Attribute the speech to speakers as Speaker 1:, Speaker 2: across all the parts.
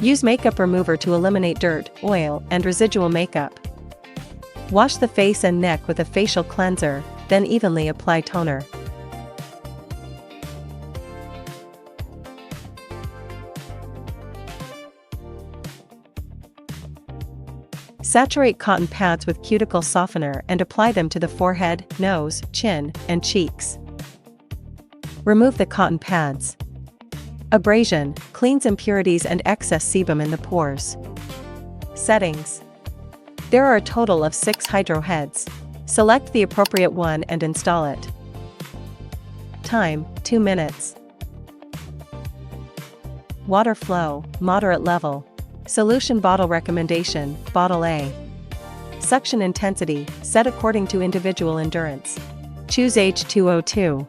Speaker 1: Use makeup remover to eliminate dirt, oil, and residual makeup. Wash the face and neck with a facial cleanser, then evenly apply toner. Saturate cotton pads with cuticle softener and apply them to the forehead, nose, chin, and cheeks. Remove the cotton pads. Abrasion cleans impurities and excess sebum in the pores. Settings. There are a total of 6 hydro heads. Select the appropriate one and install it. Time, 2 minutes. Water flow, moderate level. Solution bottle recommendation, bottle A. Suction intensity, set according to individual endurance. Choose H2O2.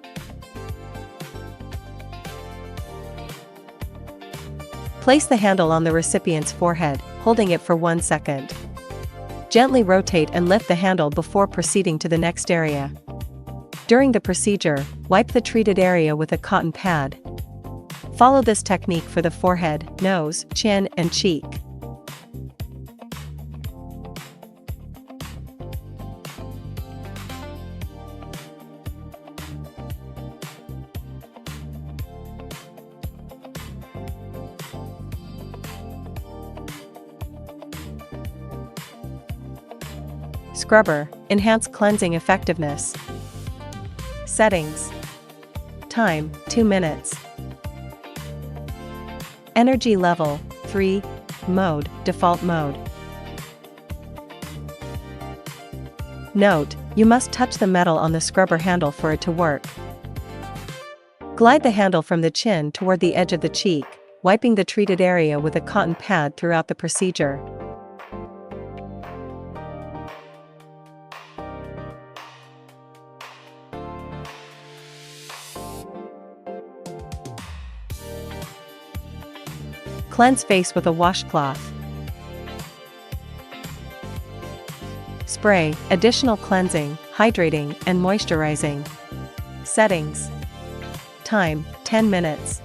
Speaker 1: Place the handle on the recipient's forehead, holding it for 1 second. Gently rotate and lift the handle before proceeding to the next area. During the procedure, wipe the treated area with a cotton pad. Follow this technique for the forehead, nose, chin, and cheek. Scrubber, enhance cleansing effectiveness. Settings. Time, 2 minutes. Energy level, 3. Mode, default mode. Note, you must touch the metal on the scrubber handle for it to work. Glide the handle from the chin toward the edge of the cheek, wiping the treated area with a cotton pad throughout the procedure. Cleanse face with a washcloth. Spray, additional cleansing, hydrating, and moisturizing. Settings. Time, 10 minutes.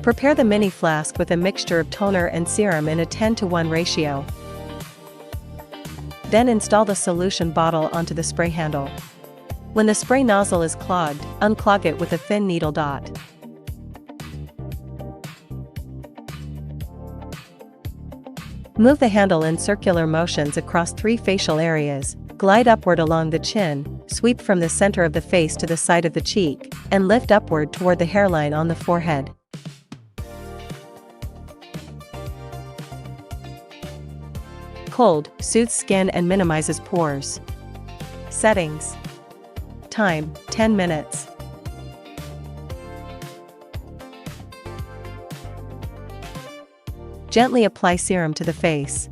Speaker 1: Prepare the mini flask with a mixture of toner and serum in a 10:1 ratio. Then install the solution bottle onto the spray handle. When the spray nozzle is clogged, unclog it with a thin needle dot. Move the handle in circular motions across 3 facial areas, glide upward along the chin, sweep from the center of the face to the side of the cheek, and lift upward toward the hairline on the forehead. Cold, soothes skin and minimizes pores. Settings. Time, 10 minutes. Gently apply serum to the face.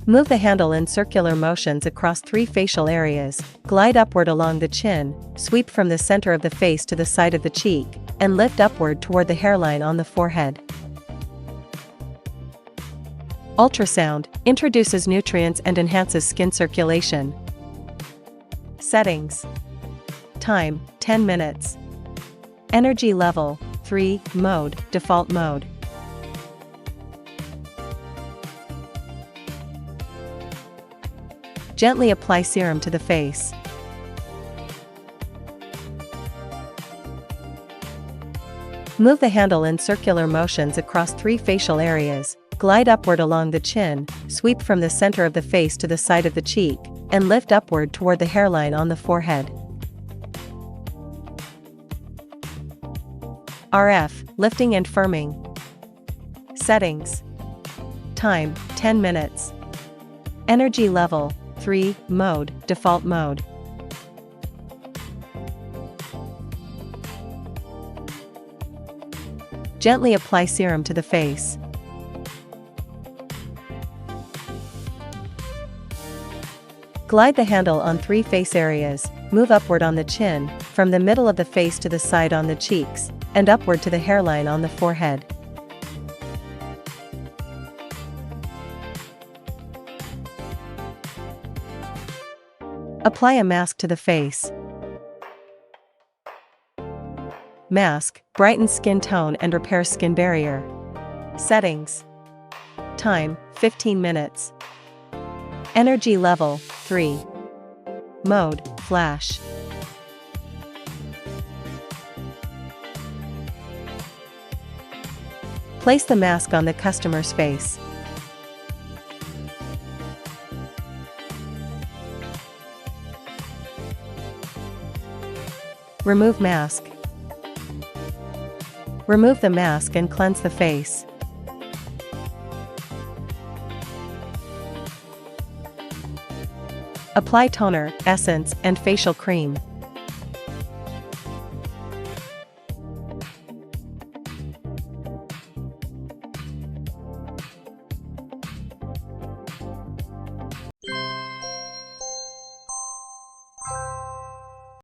Speaker 1: Move the handle in circular motions across 3 facial areas, glide upward along the chin, sweep from the center of the face to the side of the cheek, and lift upward toward the hairline on the forehead. Ultrasound, introduces nutrients and enhances skin circulation. Settings. Time, 10 minutes. Energy level, 3. Mode, default mode. Gently apply serum to the face. Move the handle in circular motions across 3 facial areas, glide upward along the chin, sweep from the center of the face to the side of the cheek, and lift upward toward the hairline on the forehead. RF, lifting and firming. Settings. Time, 10 minutes. Energy level, 3. Mode, default mode. Gently apply serum to the face. Glide the handle on 3 face areas, move upward on the chin, from the middle of the face to the side on the cheeks, and upward to the hairline on the forehead. Apply a mask to the face. Mask brightens skin tone and repairs skin barrier. Settings. Time 15 minutes. Energy level 3. Mode flash. Place the mask on the customer's face. Remove mask. Remove the mask and cleanse the face. Apply toner, essence, and facial cream.